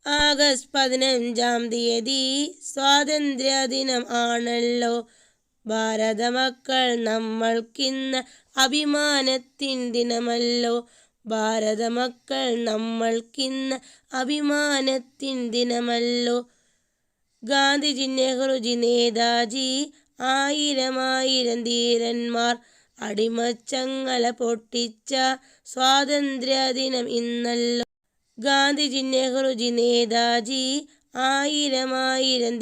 August 15-ാം തീയതി സ്വാതന്ത്ര്യ ദിനം ആണല്ലോ. ഭാരത മക്കൾ നമ്മൾക്കിന്ന് അഭിമാനത്തിൻ ദിനമല്ലോ. ഭാരത മക്കൾ നമ്മൾക്കിന്ന് അഭിമാനത്തിൻ ദിനമല്ലോ. ഗാന്ധിജി, നെഹ്റുജി, നേതാജി, ആയിരം ധീരന്മാർ അടിമച്ചങ്ങല പൊട്ടിച്ച സ്വാതന്ത്ര്യ ദിനം ഇന്നല്ലോ. ഗാന്ധിജി, നെഹ്റുജി, നേതാജി, ആയിരം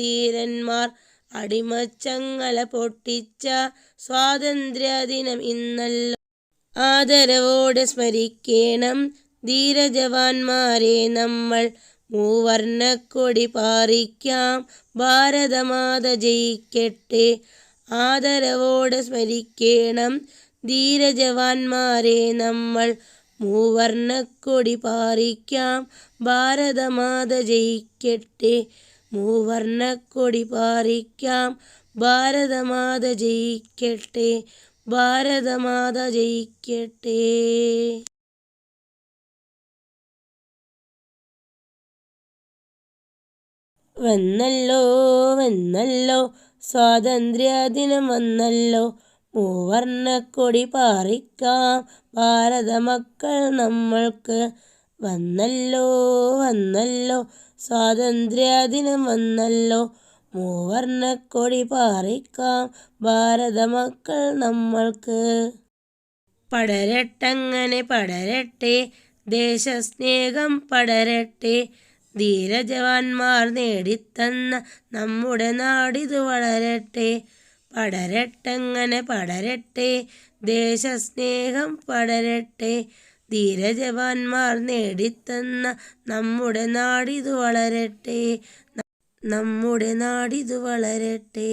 ധീരന്മാർ അടിമച്ചങ്ങല പൊട്ടിച്ച സ്വാതന്ത്ര്യ ദിനം ഇന്നല്ലോ. ആദരവോടെ സ്മരിക്കേണം ധീരജവാന്മാരെ നമ്മൾ. മൂവർണ്ണക്കൊടി പാറിക്കാം ഭാരതമാത ജയിക്കട്ടെ. ആദരവോടെ സ്മരിക്കേണം ധീരജവാന്മാരെ നമ്മൾ. മൂവർണ്ണക്കൊടി പാറിക്കാം ഭാരതമാത ജയിക്കട്ടെ. മൂവർണ്ണക്കൊടി പാറിക്കാം ഭാരതമാത ജയിക്കട്ടെ. ഭാരതമാത ജയിക്കട്ടെ. വന്നല്ലോ വന്നല്ലോ സ്വാതന്ത്ര്യ ദിനം വന്നല്ലോ. മൂവർണ്ണക്കൊടി പാറിക്കാം ഭാരത മക്കൾ നമ്മൾക്ക്. വന്നല്ലോ വന്നല്ലോ സ്വാതന്ത്ര്യ ദിനം വന്നല്ലോ. മൂവർണ്ണക്കൊടി പാറിക്കാം ഭാരത മക്കൾ നമ്മൾക്ക്. പടരട്ടങ്ങനെ പടരട്ടെ ദേശസ്നേഹം പടരട്ടെ. ധീരജവാന്മാർ നേടിത്തന്ന നമ്മുടെ നാടിതു വളരട്ടെ. പടരട്ടങ്ങനെ പടരട്ടെ ദേശസ്നേഹം പടരട്ടെ. ധീരജവാന്മാർ നേടിത്തന്ന നമ്മുടെ നാടിതു വളരട്ടെ. നമ്മുടെ നാടിതു വളരട്ടെ.